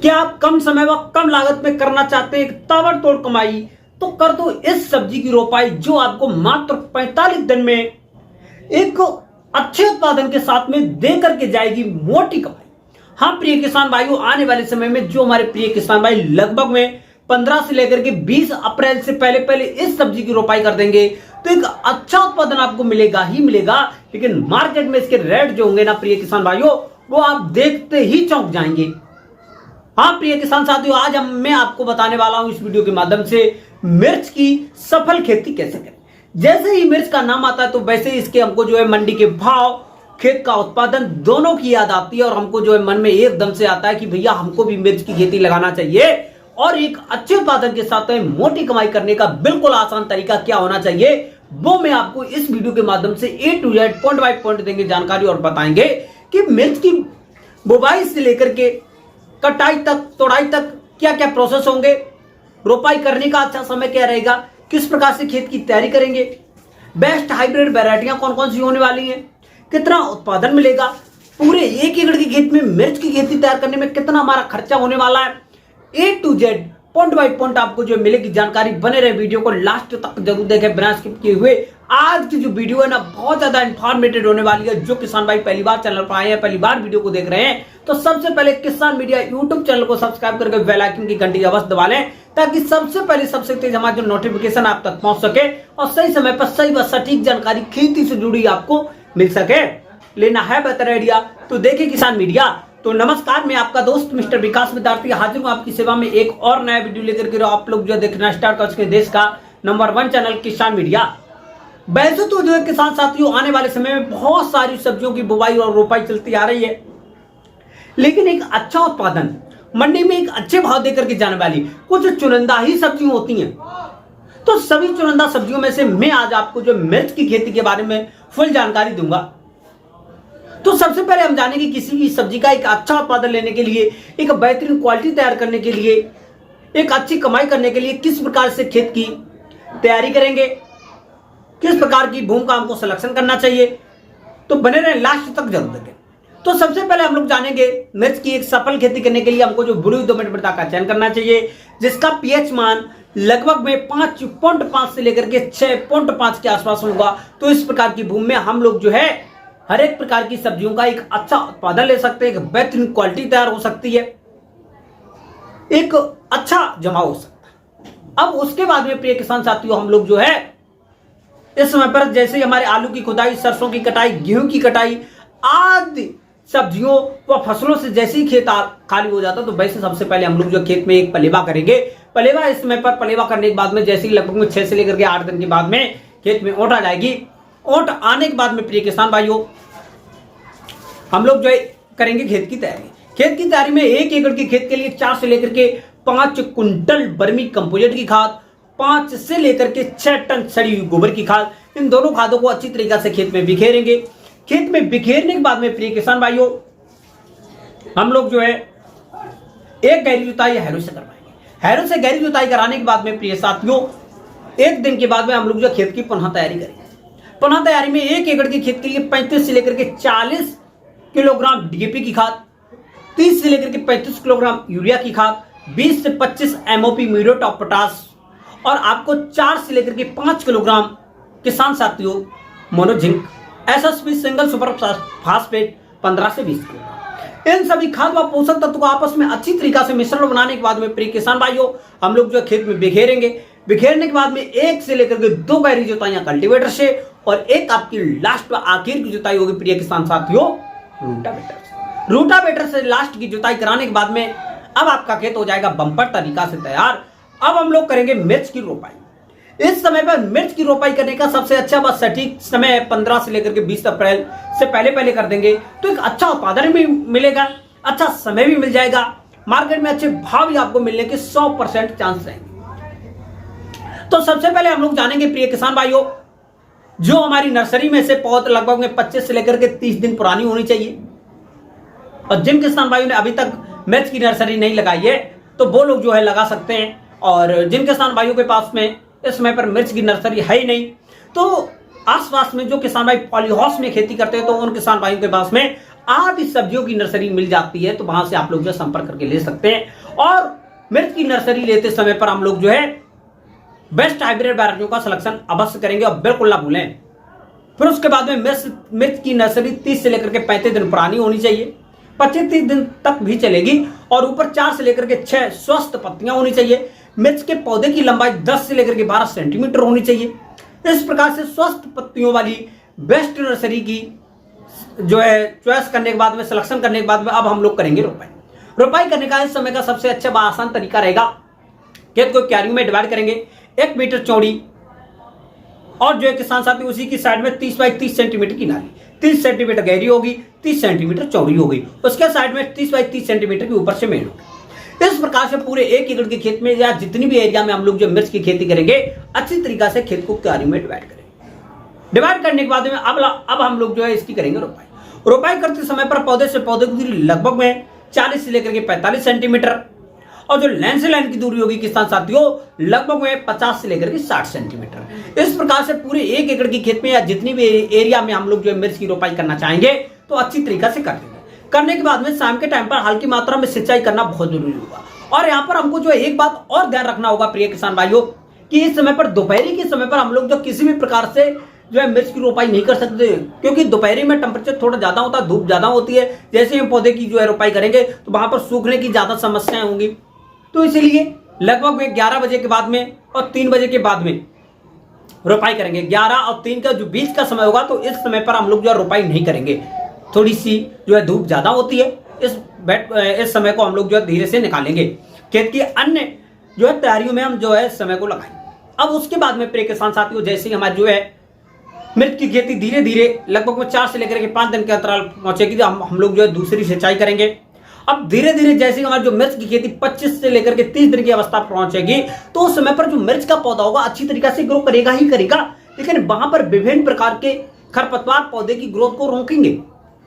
क्या आप कम समय व कम लागत में करना चाहते हैं ताबड़तोड़ कमाई, तो कर दो इस सब्जी की रोपाई जो आपको मात्र 45 दिन में एक अच्छे उत्पादन के साथ में दे करके जाएगी मोटी कमाई। हाँ प्रिय किसान भाइयों, आने वाले समय में जो हमारे प्रिय किसान भाई लगभग में 15 से लेकर के 20 अप्रैल से पहले पहले इस सब्जी की रोपाई कर देंगे तो एक अच्छा उत्पादन आपको मिलेगा ही मिलेगा। लेकिन मार्केट में इसके रेट जो होंगे ना प्रिय किसान भाइयों, वो आप देखते ही चौंक जाएंगे। हाँ प्रिय किसान साथियों, आज मैं आपको बताने वाला हूं इस वीडियो के माध्यम से मिर्च की सफल खेती कैसे करें। जैसे ही मिर्च का नाम आता है तो वैसे ही इसके हमको जो है मंडी के भाव, खेत का उत्पादन दोनों की याद आती है और हमको जो है मन में एकदम से आता है कि भैया हमको भी मिर्च की खेती लगाना चाहिए। और एक अच्छे उत्पादन के साथ मोटी कमाई करने का बिल्कुल आसान तरीका क्या होना चाहिए, वो मैं आपको इस वीडियो के माध्यम से A to Z point by point देंगे जानकारी और बताएंगे कि मिर्च की बुवाई से लेकर के कटाई तक, तोड़ाई तक क्या क्या प्रोसेस होंगे, रोपाई करने का अच्छा समय क्या रहेगा, किस प्रकार से खेत की तैयारी करेंगे, बेस्ट हाइब्रिड वैरायटियां कौन कौन सी होने वाली हैं, कितना उत्पादन मिलेगा, पूरे 1 एकड़ की खेत में मिर्च की खेती तैयार करने में कितना हमारा खर्चा होने वाला है। A to Z point by point आपको जो मिलेगी जानकारी। बने रहे वीडियो को लास्ट तक जरूर देखें बिना स्किप किए हुए। आज की जो वीडियो है ना बहुत ज्यादा इंफॉर्मेटिव होने वाली है। जो किसान भाई पहली बार चैनल पर आए हैं, पहली बार वीडियो को देख रहे हैं, तो सबसे पहले किसान मीडिया यूट्यूब चैनल को सब्सक्राइब करके बेल आइकन की घंटी अवश्य दबा लें ताकि सबसे पहले सबसे तेज हमारा जो नोटिफिकेशन आप तक पहुंच सके और सही समय पर सही व सटीक जानकारी खेती से जुड़ी आपको मिल सके। लेना है बेहतर आइडिया तो देखिए किसान मीडिया। तो नमस्कार, मैं आपका दोस्त मिस्टर विकास विद्यार्थी हाजिर हूं आपकी सेवा में एक और नया वीडियो लेकर के। आप लोग जो देखना स्टार्ट कर सके देश का नंबर 1 चैनल किसान मीडिया। वैसे तो जो है किसान साथियों, आने वाले समय में बहुत सारी सब्जियों की बुवाई और रोपाई चलती आ रही है, लेकिन एक अच्छा उत्पादन मंडी में एक अच्छे भाव देकर के जाने वाली कुछ चुनिंदा ही सब्जियां होती हैं। तो सभी चुनिंदा सब्जियों में से मैं आज आपको जो मिर्च की खेती के बारे में फुल जानकारी दूंगा। तो सबसे पहले हम जानेंगे किसी भी सब्जी का एक अच्छा उत्पादन लेने के लिए, एक बेहतरीन क्वालिटी तैयार करने के लिए, एक अच्छी कमाई करने के लिए किस प्रकार से खेत की तैयारी करेंगे, किस प्रकार की भूमि का हमको सिलेक्शन करना चाहिए। तो बने रहे लास्ट तक जरूर देखें। तो सबसे पहले हम लोग जानेंगे मिर्च की एक सफल खेती करने के लिए हमको जो बुरी दोमट मृदा का चयन करना चाहिए, जिसका पीएच मान लगभग में 5.5 से लेकर के 6.5 के आसपास होगा। तो इस प्रकार की भूमि में हम लोग जो है हर एक प्रकार की सब्जियों का एक अच्छा उत्पादन ले सकते हैं, एक बेहतरीन क्वालिटी तैयार हो सकती है, एक अच्छा जमाव हो सकता है। अब उसके बाद में प्रिय किसान साथियों, हम लोग जो है इस समय पर जैसे हमारे आलू की खुदाई, सरसों की कटाई, गेहूं की कटाई आदि सब्जियों व फसलों से जैसे ही खेत खाली हो जाता तो वैसे सबसे पहले हम लोग जो खेत में एक पलेवा करेंगे। पलेवा इस समय पर पलेवा करने के बाद में जैसे ही लगभग में 6 से लेकर के 8 दिन के बाद में खेत में ओट आ जाएगी। ओट आने के बाद में प्रिय किसान भाइयों, हम लोग जो है करेंगे खेत की तैयारी। खेत की तैयारी में 1 एकड़ के खेत के लिए 4 से लेकर के 5 कुंटल बर्मी कंपोजिट की खाद, 5 से लेकर के 6 टन सड़ी हुई गोबर की खाद, इन दोनों खादों को अच्छी तरीके से खेत में बिखेरेंगे। खेत में बिखेरने के बाद में प्रिय किसान भाइयों, हम लोग जो है एक गहरी जुताई हैरो से करवाएंगे। हैरो से गहरी जुताई कराने के बाद में प्रिय साथियों, 1 दिन के बाद में हम लोग जो खेत की पुनः तैयारी करेंगे। पुनः तैयारी में 1 एकड़ के खेत के लिए 35 से लेकर के 40 किलोग्राम डीएपी की खाद, 30 से लेकर के 35 किलोग्राम यूरिया की खाद, 20 से 25 एमओपी म्यूरेट ऑफ पोटाश और आपको 4 से लेकर के 5 किलोग्राम किसान साथियों मोनोजिंक, एसएसपी सिंगल सुपर फास्फेट 15 से 20 किलोग्राम। इन सभी खाद व पोषक तत्व को आपस में अच्छी तरीका से मिश्रण बनाने के बाद में प्रिय किसान भाइयों, हम लोग जो खेत में बिखेरेंगे। बिखेरने के बाद में 1 से लेकर के 2 गहरी जुताइयां कल्टीवेटर से और एक आपकी लास्ट व आखिर की जुताई होगी प्रिय किसान साथियों रूटावेटर से लास्ट की जुताई कराने के बाद में अब आपका खेत हो जाएगा बम्पर तरीका से तैयार। अब हम लोग करेंगे मिर्च की रोपाई। इस समय पर मिर्च की रोपाई करने का सबसे अच्छा व सटीक समय है 15 से लेकर के 20 अप्रैल से पहले पहले कर देंगे तो एक अच्छा उत्पादन भी मिलेगा, अच्छा समय भी मिल जाएगा, मार्केट में अच्छे भाव भी आपको मिलने के 100% चांस रहेंगे। तो सबसे पहले हम लोग जानेंगे प्रिय किसान भाइयों, जो हमारी नर्सरी में से पौध लगभग में 25 से लेकर के 30 दिन पुरानी होनी चाहिए। और जिन किसान भाइयों ने अभी तक मिर्च की नर्सरी नहीं लगाई है तो वो लोग जो है लगा सकते हैं। और जिन किसान भाइयों के पास में इस समय पर मिर्च की नर्सरी है ही नहीं, तो आसपास में जो किसान भाई पॉली हाउस में खेती करते हैं तो उन किसान भाइयों के पास में आदि सब्जियों की नर्सरी मिल जाती है, तो वहां से आप लोग जो संपर्क करके ले सकते हैं। और मिर्च की नर्सरी लेते समय पर हम लोग जो है बेस्ट हाइब्रिड वैरायटियों का सिलेक्शन अवश्य करेंगे और बिल्कुल ना भूलें। फिर उसके बाद में मिर्च की नर्सरी 30 से लेकर के 35 दिन पुरानी होनी चाहिए, 25-30 दिन तक भी चलेगी, और ऊपर 4 से लेकर के 6 स्वस्थ पत्तियां होनी चाहिए। मिर्च के पौधे की लंबाई 10 से लेकर के 12 सेंटीमीटर होनी चाहिए। इस प्रकार से स्वस्थ पत्तियों वाली बेस्ट नर्सरी की जो है चॉइस करने के बाद में, सिलेक्शन करने के बाद में, अब हम लोग करेंगे रोपाई करने का इस समय का सबसे अच्छा आसान तरीका रहेगा, खेत को क्यारियों में डिवाइड करेंगे, 1 मीटर चौड़ी, और जो है किसान साथी उसी की साइड में 30 बाई 30 सेंटीमीटर की नाली, 30 सेंटीमीटर गहरी होगी, 30 सेंटीमीटर चौड़ी होगी, उसके साइड में 30 बाई 30 सेंटीमीटर के ऊपर से मेड़ होगी। इस प्रकार से पूरे 1 एकड़ के खेत में या जितनी भी एरिया में हम लोग जो मिर्च की खेती करेंगे, अच्छी तरीका से खेत को क्यारियों में डिवाइड करेंगे। डिवाइड करने के बाद में अब हम लोग जो है इसकी करेंगे रोपाई करते समय पर पौधे से पौधे की दूरी लगभग में 40 से लेकर के 45 सेंटीमीटर, और जो लाइन से लाइन की दूरी होगी किसान साथियों लगभग में 50 से लेकर के 60 सेंटीमीटर। इस प्रकार से पूरे 1 एकड़ की खेत में या जितनी भी एरिया में हम लोग जो है मिर्च की रोपाई करना चाहेंगे, तो अच्छी तरीका से कर देंगे। करने के बाद में शाम के टाइम पर हल्की मात्रा में सिंचाई करना बहुत जरूरी होगा। और यहाँ पर हमको जो है एक बात और ध्यान रखना होगा प्रिय किसान भाइयों, कि इस समय पर दोपहरी के समय पर हम लोग जो किसी भी प्रकार से जो है मिर्च की रोपाई नहीं कर सकते, क्योंकि दोपहरी में टेम्परेचर थोड़ा ज्यादा होता है, धूप ज्यादा होती है। जैसे हम पौधे की जो है रोपाई करेंगे तो वहां पर सूखने की ज्यादा समस्याएं होंगी, तो इसलिए लगभग में 11 बजे के बाद में और 3 बजे के बाद में रोपाई करेंगे। 11 और 3 का जो बीच का समय होगा, तो इस समय पर हम लोग जो है रोपाई नहीं करेंगे। थोड़ी सी जो है धूप ज्यादा होती है, इस समय को हम लोग जो है धीरे से निकालेंगे। खेत की अन्य जो है तैयारियों में हम जो है समय को लगाएंगे। अब उसके बाद में प्रिय किसान साथियों, जैसे ही हमारी जो है मिर्च की खेती धीरे धीरे लगभग में 4 से लेकर के 5 दिन के अंतराल पहुंचेगी, तो हम लोग जो है दूसरी सिंचाई करेंगे। अब धीरे धीरे जैसे हमारी जो मिर्च की खेती 25 से लेकर के 30 दिन की अवस्था पहुंचेगी, तो उस समय पर जो मिर्च का पौधा होगा अच्छी तरीके से ग्रो करेगा ही करेगा, लेकिन वहां पर विभिन्न प्रकार के खरपतवार पौधे की ग्रोथ को रोकेंगे।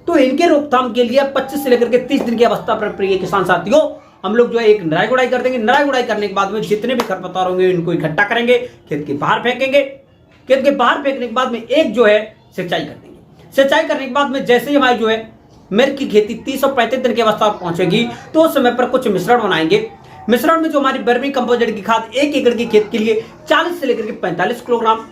तो इनके रोकथाम के लिए 25 से लेकर के 30 दिन की अवस्था पर प्रिय किसान साथियों हम लोग जो है एक नराई गुड़ाई कर देंगे। नराई गुड़ाई करने के बाद में जितने भी खरपतवार होंगे इनको इकट्ठा करेंगे, खेत के बाहर फेंकेंगे। खेत के बाहर फेंकने के बाद में एक जो है सिंचाई कर देंगे। सिंचाई करने के बाद में जैसे ही हमारी जो है मिर्च की खेती 30 और 35 दिन की अवस्था पर पहुंचेगी, तो उस समय पर कुछ मिश्रण बनाएंगे। मिश्रण में जो हमारी वर्मी कंपोजिट की खाद 1 एकड़ की खेत के लिए 40 से लेकर के 45 किलोग्राम,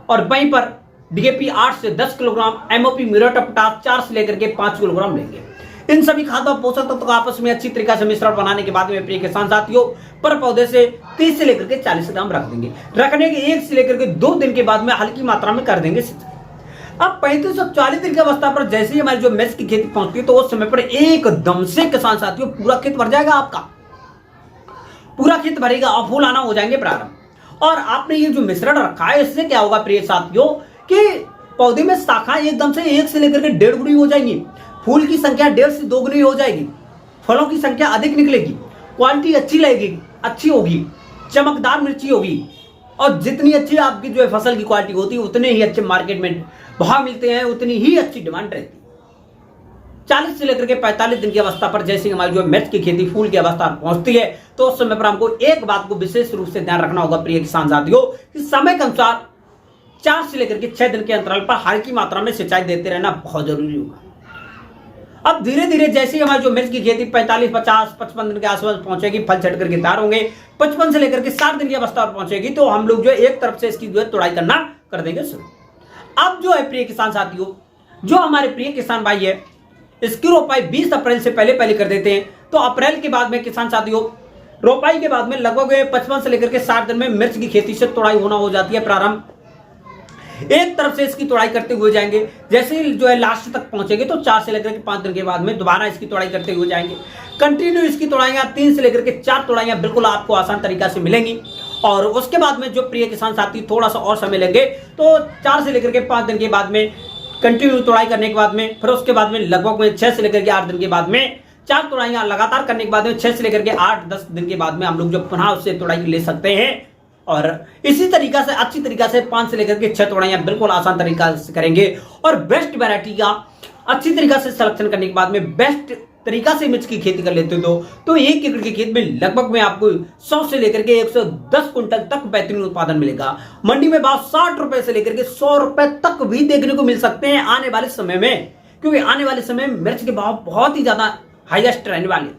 और वहीं पर डीएपी 8 से 10 kilogram, MOP muriate of potash 4 से लेकर के 5 किलोग्राम लेंगे। इन सभी खाद और पोषक तत्वों का आपस में अच्छी तरीके से मिश्रण बनाने के बाद में प्रिय किसान साथियों पर पौधे से 30 से लेकर के 40 ग्राम रख देंगे। रखने के 1 से लेकर के 2 दिन के बाद में हल्की मात्रा में कर देंगे सिंचाई। अब 35 और 40 दिन की अवस्था पर जैसे ही हमारी जो मिर्च की खेती पहुंचती है, तो उस समय पर एकदम से किसान साथियों पूरा खेत भर जाएगा। आपका पूरा खेत भरेगा और फूल आना हो जाएंगे प्रारंभ। और आपने ये जो मिश्रण रखा है, इससे क्या होगा प्रिय साथियों कि पौधे में शाखाएं एकदम से 1 से लेकर के 1.5 गुनी हो जाएंगी, फूल की संख्या 1.5 से 2 गुनी हो जाएगी, फलों की संख्या अधिक निकलेगी, क्वालिटी अच्छी लगेगी, अच्छी होगी, चमकदार मिर्ची होगी। और जितनी अच्छी आपकी जो है फसल की क्वालिटी होती है, उतने ही अच्छे मार्केट में भाव मिलते हैं, उतनी ही अच्छी डिमांड रहती है। 40 से लेकर के 45 दिन की अवस्था पर जैसे हमारी जो मिर्च की खेती फूल की अवस्था पहुंचती है, तो उस समय पर हमको एक बात को विशेष रूप से ध्यान रखना होगा प्रिय किसान साथियों, कि समय के अनुसार 4 से लेकर के 6 दिन के अंतराल पर हल्की मात्रा में सिंचाई देते रहना बहुत जरूरी होगा। अब धीरे धीरे जैसे ही हमारी जो मिर्च की खेती 45, 50, 55 दिन के आसपास पहुंचेगी, फल झड़ करके तैयार होंगे, 55 से लेकर के 60 दिन की अवस्था पर पहुंचेगी, तो हम लोग जो एक तरफ से इसकी जो है तुड़ाई करना कर देंगे शुरू। अब जो है प्रिय किसान साथियों, जो हमारे प्रिय किसान भाई है, इसकी रोपाई 20 अप्रैल से पहले कर देते हैं। तो अप्रैल के बाद में किसान साथियों रोपाई के बाद में लगभग 55 से लेकर के 60 दिन में मिर्च की खेती से तुड़ाई होना हो जाती है प्रारंभ। एक तरफ से इसकी तोड़ाई करते हुए जाएंगे, जैसे ही जो है लास्ट तक पहुंचेंगे, तो 4 से लेकर के 5 दिन के बाद में दोबारा इसकी तोड़ाई करते हुए जाएंगे। कंटिन्यू इसकी तोड़ाइयां 3 से लेकर के 4 तोड़ाइयां बिल्कुल आपको आसान तरीका से मिलेंगी। और उसके बाद में जो प्रिय किसान साथी थोड़ा सा और समय लेंगे, तो 4 से लेकर के 5 दिन के बाद में कंटिन्यू तोड़ाई करने के बाद में, फिर उसके बाद में लगभग में 6 से लेकर के 8 दिन के बाद में 4 तोड़ाइयां लगातार करने के बाद में 6 से लेकर के 8-10 दिन के बाद में हम लोग जो पुनः उससे तोड़ाई ले सकते हैं। और इसी तरीका से अच्छी तरीका से 5 से लेकर के 6 तोड़ाइयां बिल्कुल आसान तरीका से करेंगे। और बेस्ट वैरायटी का अच्छी तरीका से सिलेक्शन करने के बाद में बेस्ट तरीका से मिर्च की खेती कर लेते हो, तो 1 एकड़ के खेत में लगभग में आपको 100 से लेकर के 110 कुंटल तक बेहतरीन उत्पादन मिलेगा। मंडी में भाव 60 रुपए से लेकर के 100 रुपए तक भी देखने को मिल सकते हैं आने वाले समय में, क्योंकि आने वाले समय में मिर्च के भाव बहुत ही ज्यादा हाईएस्ट रहने वाले।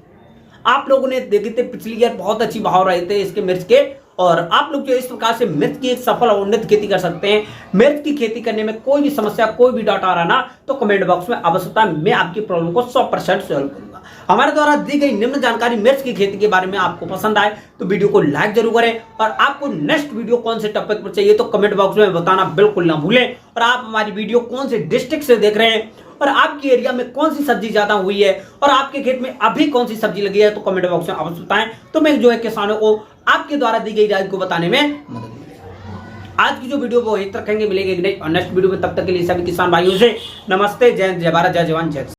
आप लोगों ने देखे थे पिछली ईयर बहुत अच्छी भाव रहे थे इसके मिर्च के, और आप लोग जो इस प्रकार से मिर्च की एक सफल और उन्नत खेती कर सकते हैं। मिर्च की खेती करने में कोई भी समस्या, कोई भी डाउट आ रहा ना, तो कमेंट बॉक्स में अवश्य बताएं, मैं आपकी प्रॉब्लम को 100% सॉल्व करूंगा। हमारे द्वारा दी गई निम्न जानकारी मिर्च की खेती के बारे में आपको पसंद आए तो वीडियो को लाइक जरूर करें, और आपको नेक्स्ट वीडियो कौन से टॉपिक पर चाहिए तो कमेंट बॉक्स में बताना बिल्कुल ना भूलें। और आप हमारी वीडियो कौन से डिस्ट्रिक्ट से देख रहे हैं, और आपकी एरिया में कौन सी सब्जी ज्यादा हुई है, और आपके खेत में अभी कौन सी सब्जी लगी है, तो कमेंट बॉक्स में अवश्य बताएं, तो मैं जो है किसानों को आपके द्वारा दी गई राय को बताने में मदद मिलेगी। आज की जो वीडियो वो यहीं तक रखेंगे, मिलेंगे नेक्स्ट वीडियो में। तब तक के लिए सभी किसान भाइयों से नमस्ते, जय हिंद, जय भारत, जय जवान, जय किसान।